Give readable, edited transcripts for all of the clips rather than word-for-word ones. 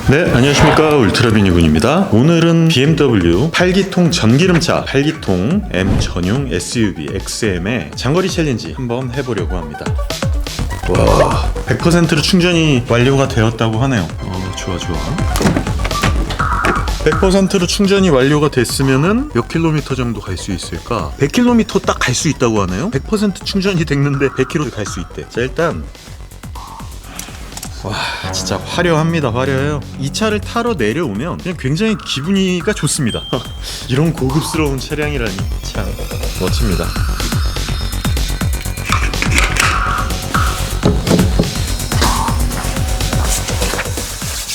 네, 안녕하십니까. 울트라비니군입니다. 오늘은 BMW 8기통 전기름차 8기통 M 전용 SUV XM의 장거리 챌린지 한번 해보려고 합니다. 와, 100%로 충전이 완료가 되었다고 하네요. 좋아. 100%로 충전이 완료가 됐으면은 몇 킬로미터 정도 갈 수 있을까? 100km 딱 갈 수 있다고 하네요. 100% 충전이 됐는데 100km 갈 수 있대. 자, 일단 와, 진짜 화려합니다. 화려해요. 이 차를 타러 내려오면 그냥 굉장히 기분이가 좋습니다. 이런 고급스러운 차량이라니 참 멋집니다.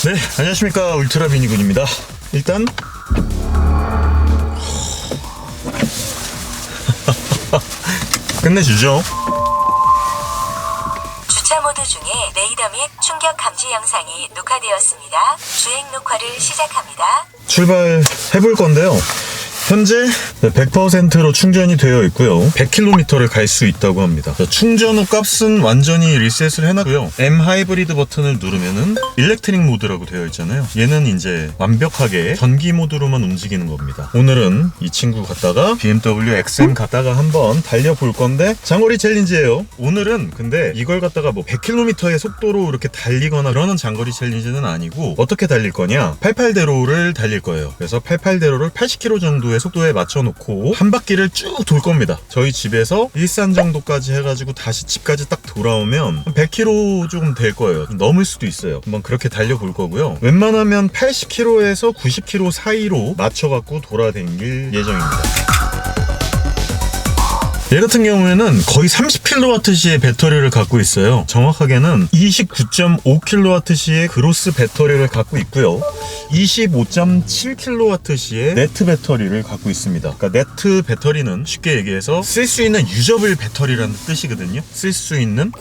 네, 안녕하십니까. 울트라비니군입니다. 일단 끝내주죠. 주차 모드 중에 레이더 및 충격 감지 영상이 녹화되었습니다. 주행 녹화를 시작합니다. 출발해볼 건데요. 현재 100%로 충전이 되어 있고요. 100km를 갈 수 있다고 합니다. 충전 후 값은 완전히 리셋을 해놨고요. M 하이브리드 버튼을 누르면은 일렉트릭 모드라고 되어 있잖아요. 얘는 이제 완벽하게 전기 모드로만 움직이는 겁니다. 오늘은 이 친구 갖다가 BMW XM 갖다가 한번 달려볼 건데 장거리 챌린지예요. 오늘은 근데 이걸 갖다가 뭐 100km의 속도로 이렇게 달리거나 그러는 장거리 챌린지는 아니고 어떻게 달릴 거냐? 88대로를 달릴 거예요. 그래서 88대로를 80km 정도의 속도에 맞춰놓고 한 바퀴를 쭉 돌 겁니다. 저희 집에서 일산 정도까지 해가지고 다시 집까지 딱 돌아오면 100km 조금 될 거예요. 넘을 수도 있어요. 한번 그렇게 달려볼 거고요. 웬만하면 80km에서 90km 사이로 맞춰갖고 돌아다닐 예정입니다. 얘 같은 경우에는 거의 30kWh의 배터리를 갖고 있어요. 정확하게는 29.5kWh의 그로스 배터리를 갖고 있고요. 25.7kWh의 네트 배터리를 갖고 있습니다. 그러니까 네트 배터리는 쉽게 얘기해서 쓸 수 있는 유저블 배터리라는 뜻이거든요. 쓸 수 있는.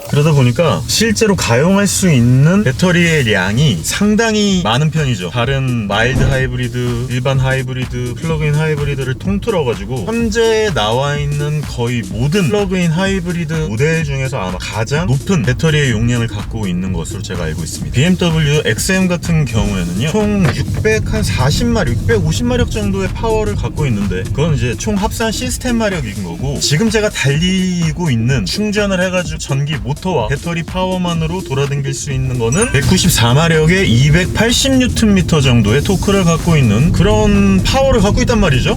그러다 보니까 실제로 가용할 수 있는 배터리의 양이 상당히 많은 편이죠. 다른 마일드 하이브리드, 일반 하이브리드, 플러그인 하이브리드를 통틀어가지고 현재 나와 있는 거의 모든 플러그인 하이브리드 모델 중에서 아마 가장 높은 배터리의 용량을 갖고 있는 것으로 제가 알고 있습니다. BMW XM 같은 경우에는요, 총 640마력, 650마력 정도의 파워를 갖고 있는데 그건 이제 총 합산 시스템 마력인 거고, 지금 제가 달리고 있는 충전을 해가지고 전기 모터와 배터리 파워만으로 돌아다닐 수 있는 거는 194마력에 280Nm 정도의 토크를 갖고 있는 그런 파워를 갖고 있단 말이죠.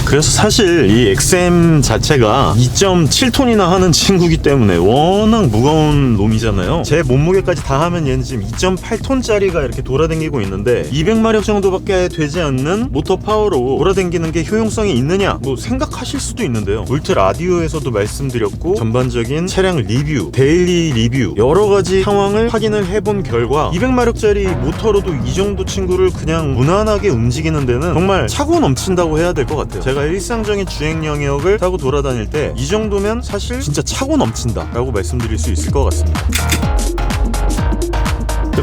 그래서 사실 이 XM 자체가 2.7톤이나 하는 친구기 때문에 워낙 무거운 놈이잖아요. 제 몸무게까지 다 하면 얘는 지금 2.8톤짜리가 이렇게 돌아다니고 있는데 200마력 정도밖에 되지 않는 모터 파워로 돌아다니는 게 효용성이 있느냐? 뭐 생각하실 수도 있는데요. 울트라디오에서도 말씀드렸고, 전반적인 차량 리뷰, 데일리 리뷰, 여러 가지 상황을 확인을 해본 결과 200마력짜리 모터로도 이 정도 친구를 그냥 무난하게 움직이는 데는 정말 차고 넘친다고 해야 될 것 같아요. 제가 일상적인 주행 영역을 타고 돌아다닐 때 이 정도면 사실 진짜 차고 넘친다 라고 말씀드릴 수 있을 것 같습니다.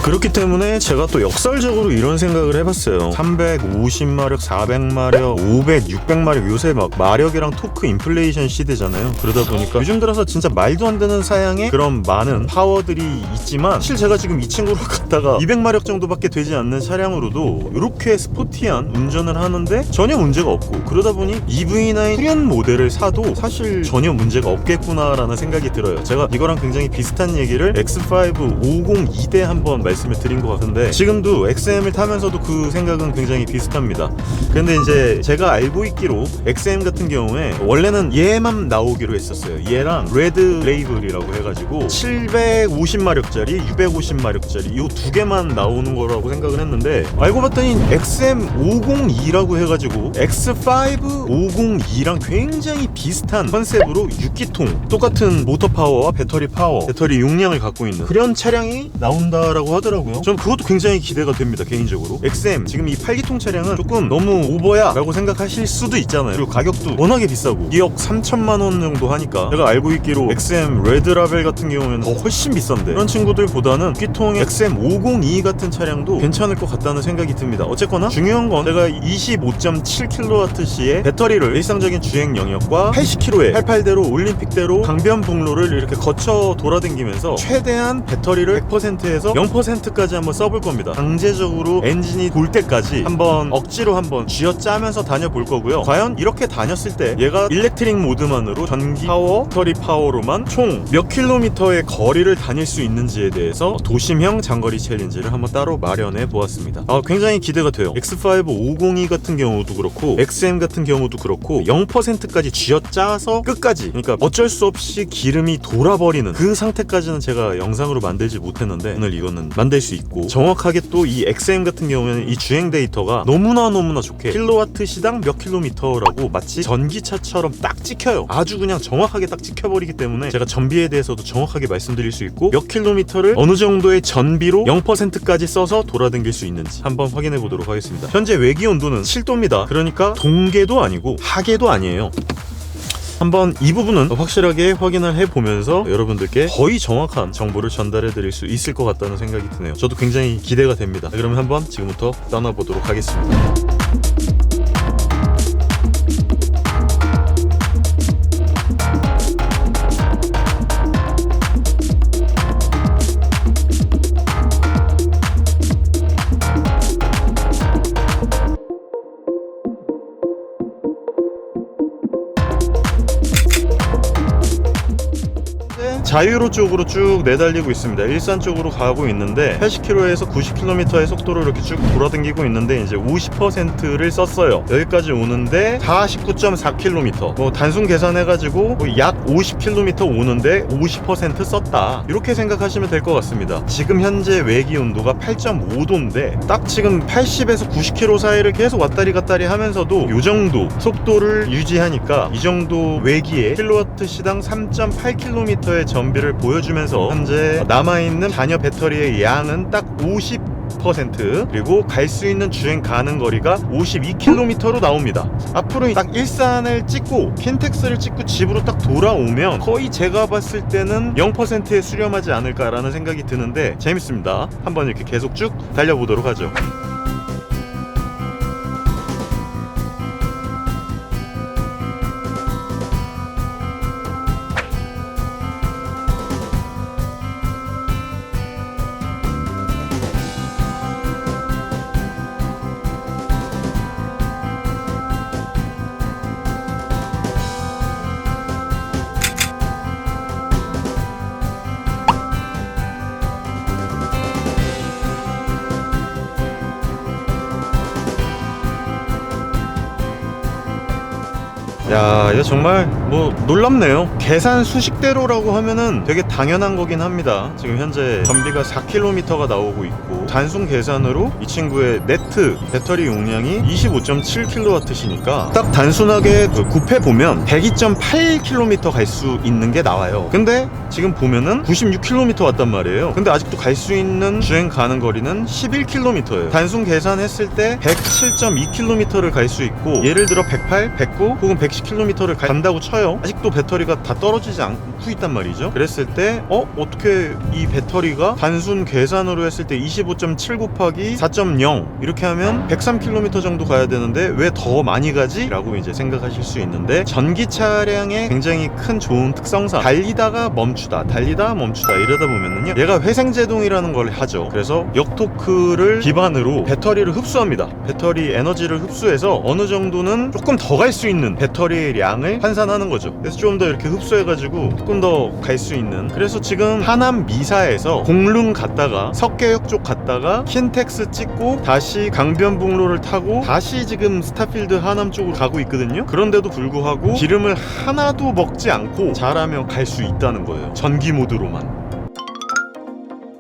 그렇기 때문에 제가 또 역설적으로 이런 생각을 해봤어요. 350마력, 400마력, 500, 600마력, 요새 막 마력이랑 토크 인플레이션 시대잖아요. 그러다 보니까 요즘 들어서 진짜 말도 안 되는 사양의 그런 많은 파워들이 있지만, 사실 제가 지금 이 친구를 갖다가 200마력 정도밖에 되지 않는 차량으로도 이렇게 스포티한 운전을 하는데 전혀 문제가 없고, 그러다 보니 EV9 후륜 모델을 사도 사실 전혀 문제가 없겠구나라는 생각이 들어요. 제가 이거랑 굉장히 비슷한 얘기를 X5 502대 한번 말씀을 드린 것 같은데, 지금도 XM을 타면서도 그 생각은 굉장히 비슷합니다. 근데 이제 제가 알고 있기로 XM 같은 경우에 원래는 얘만 나오기로 했었어요. 얘랑 레드 레이블이라고 해가지고 750마력짜리, 650마력짜리 이 두 개만 나오는 거라고 생각을 했는데, 알고 봤더니 XM502라고 해가지고 X5 502랑 굉장히 비슷한 컨셉으로 6기통 똑같은 모터 파워와 배터리 파워, 배터리 용량을 갖고 있는 그런 차량이 나온다라고 하더라고요. 전 그것도 굉장히 기대가 됩니다. 개인적으로 XM 지금 이 8기통 차량은 조금 너무 오버야 라고 생각하실 수도 있잖아요. 그리고 가격도 워낙에 비싸고 2억 3천만 원 정도 하니까, 제가 알고 있기로 XM 레드라벨 같은 경우에는 더 훨씬 비싼데, 그런 친구들보다는 6기통의 XM502 같은 차량도 괜찮을 것 같다는 생각이 듭니다. 어쨌거나 중요한 건 제가 25.7kWh의 배터리를 일상적인 주행 영역과 80km의 88대로 올림픽대로 강변북로를 이렇게 거쳐 돌아다니면서 최대한 배터리를 100%에서 0% 100%까지 한번 써볼 겁니다. 강제적으로 엔진이 돌 때까지 한번 억지로 한번 쥐어짜면서 다녀볼 거고요. 과연 이렇게 다녔을 때 얘가 일렉트릭 모드만으로 전기 파워, 배터리 파워로만 총 몇 킬로미터의 거리를 다닐 수 있는지에 대해서 도심형 장거리 챌린지를 한번 따로 마련해 보았습니다. 굉장히 기대가 돼요. X5 502 같은 경우도 그렇고 XM 같은 경우도 그렇고 0%까지 쥐어짜서 끝까지, 그러니까 어쩔 수 없이 기름이 돌아버리는 그 상태까지는 제가 영상으로 만들지 못했는데 오늘 이거는 만들 수 있고, 정확하게 또 이 XM 같은 경우에는 이 주행 데이터가 너무나 좋게 킬로와트 시당 몇 킬로미터라고 마치 전기차처럼 딱 찍혀요. 아주 그냥 정확하게 딱 찍혀버리기 때문에 제가 전비에 대해서도 정확하게 말씀드릴 수 있고, 몇 킬로미터를 어느 정도의 전비로 0%까지 써서 돌아다닐 수 있는지 한번 확인해 보도록 하겠습니다. 현재 외기 온도는 7도입니다. 그러니까 동계도 아니고 하계도 아니에요. 한번 이 부분은 확실하게 확인을 해보면서 여러분들께 거의 정확한 정보를 전달해 드릴 수 있을 것 같다는 생각이 드네요. 저도 굉장히 기대가 됩니다. 그러면 한번 지금부터 떠나보도록 하겠습니다. 자유로 쪽으로 쭉 내달리고 있습니다. 일산 쪽으로 가고 있는데 80km에서 90km의 속도로 이렇게 쭉 돌아다니고 있는데 이제 50%를 썼어요. 여기까지 오는데 49.4km, 뭐 단순 계산해가지고 약 50km 오는데 50% 썼다, 이렇게 생각하시면 될 것 같습니다. 지금 현재 외기 온도가 8.5도인데 딱 지금 80에서 90km 사이를 계속 왔다리 갔다리 하면서도 이 정도 속도를 유지하니까 이 정도 외기에 킬로와트 시당 3.8km의 전비를 보여주면서 현재 남아있는 잔여 배터리의 양은 딱 50%, 그리고 갈 수 있는 주행 가능 거리가 52km로 나옵니다. 앞으로 딱 일산을 찍고 킨텍스를 찍고 집으로 딱 돌아오면 거의 제가 봤을 때는 0%에 수렴하지 않을까라는 생각이 드는데 재밌습니다. 한번 이렇게 계속 쭉 달려보도록 하죠. 야, 이거 정말 뭐 놀랍네요. 계산 수식대로라고 하면은 되게 당연한 거긴 합니다. 지금 현재 전비가 4km가 나오고 있고, 단순 계산으로 이 친구의 네트 배터리 용량이 25.7kW시니까 딱 단순하게 곱해보면 102.8km 갈 수 있는 게 나와요. 근데 지금 보면은 96km 왔단 말이에요. 근데 아직도 갈 수 있는 주행 가능 거리는 11km예요. 단순 계산했을 때 107.2km를 갈 수 있고, 예를 들어 108, 109 혹은 110km를 간다고 쳐요. 아직도 배터리가 다 떨어지지 않고 있단 말이죠. 그랬을 때 어떻게 이 배터리가 단순 계산으로 했을 때 25.7 곱하기 4.0 이렇게 하면 103km 정도 가야 되는데 왜 더 많이 가지? 라고 이제 생각하실 수 있는데, 전기 차량의 굉장히 큰 좋은 특성상 달리다가 멈추다 달리다 멈추다 이러다 보면은요, 얘가 회생제동이라는 걸 하죠. 그래서 역토크를 기반으로 배터리를 흡수합니다. 배터리 에너지를 흡수해서 어느 정도는 조금 더 갈 수 있는 배터리의 양을 환산하는 거죠. 그래서 좀 더 이렇게 흡수해가지고 조금 더 갈 수 있는, 그래서 지금 하남 미사에서 공릉 갔다가 석계역 쪽 갔다가 킨텍스 찍고 다시 강변북로를 타고 다시 지금 스타필드 하남 쪽으로 가고 있거든요. 그런데도 불구하고 기름을 하나도 먹지 않고 잘하면 갈 수 있다는 거예요. 전기 모드로만.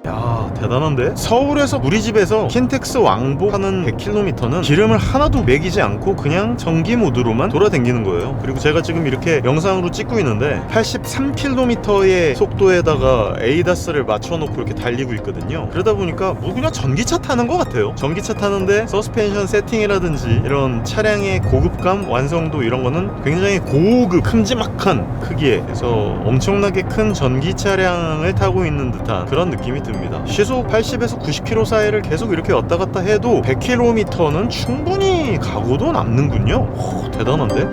야, 대단한데? 서울에서 우리 집에서 킨텍스 왕복하는 100km는 기름을 하나도 매기지 않고 그냥 전기 모드로만 돌아다니는 거예요. 그리고 제가 지금 이렇게 영상으로 찍고 있는데 83km의 속도에다가 에이다스를 맞춰놓고 이렇게 달리고 있거든요. 그러다 보니까 뭐 그냥 전기차 타는 것 같아요. 전기차 타는데 서스펜션 세팅이라든지 이런 차량의 고급감, 완성도 이런 거는 굉장히 고급, 큼지막한 크기에, 그래서 엄청나게 큰 전기 차량을 타고 있는 듯한 그런 느낌이 듭니다. 시속 80에서 90km 사이를 계속 이렇게 왔다 갔다 해도 100km는 충분히 가고도 남는군요. 대단한데?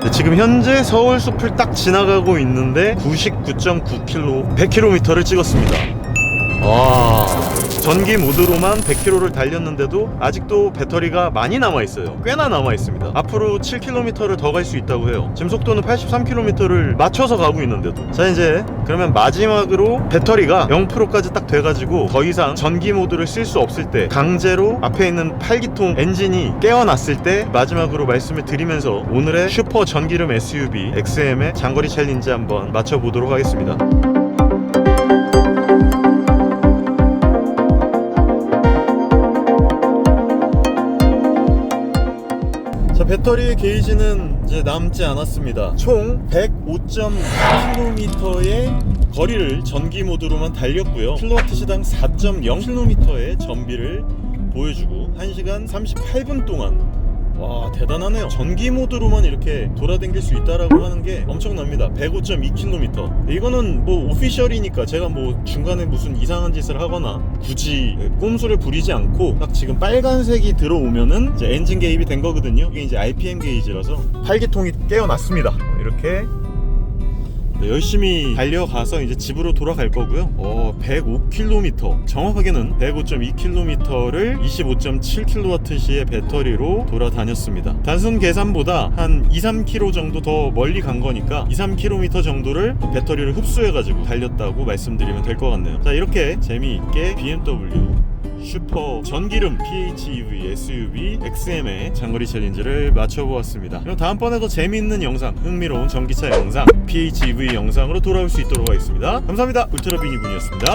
네, 지금 현재 서울 숲을 딱 지나가고 있는데 99.9km, 100km를 찍었습니다. 와, 전기 모드로만 100km를 달렸는데도 아직도 배터리가 많이 남아있어요. 꽤나 남아있습니다. 앞으로 7km를 더 갈 수 있다고 해요. 지금 속도는 83km를 맞춰서 가고 있는데도. 자, 이제 그러면 마지막으로 배터리가 0%까지 딱 돼가지고 더 이상 전기 모드를 쓸 수 없을 때, 강제로 앞에 있는 8기통 엔진이 깨어났을 때 마지막으로 말씀을 드리면서 오늘의 슈퍼 전기름 SUV XM의 장거리 챌린지 한번 맞춰보도록 하겠습니다. 자, 배터리의 게이지는 이제 남지 않았습니다. 총 105.4km의 거리를 전기 모드로만 달렸고요. 킬로와트 시당 4.0km의 전비를 보여주고 1시간 38분 동안, 와, 대단하네요. 전기 모드로만 이렇게 돌아다닐 수 있다라고 하는 게 엄청납니다. 105.2km. 이거는 뭐 오피셜이니까 제가 뭐 중간에 무슨 이상한 짓을 하거나 굳이 꼼수를 부리지 않고 딱 지금 빨간색이 들어오면은 이제 엔진 개입이 된 거거든요. 이게 이제 RPM 게이지라서 8기통이 깨어났습니다. 이렇게 네, 열심히 달려가서 이제 집으로 돌아갈 거고요. 105km, 정확하게는 105.2km를 25.7kWh의 배터리로 돌아다녔습니다. 단순 계산보다 한 2-3km 정도 더 멀리 간 거니까 2-3km 정도를 배터리를 흡수해가지고 달렸다고 말씀드리면 될 것 같네요. 자, 이렇게 재미있게 BMW 슈퍼 전기름 PHEV SUV XM의 장거리 챌린지를 맞춰보았습니다. 그럼 다음번에 더 재미있는 영상, 흥미로운 전기차 영상, PHEV 영상으로 돌아올 수 있도록 하겠습니다. 감사합니다. 울트라비니군이었습니다.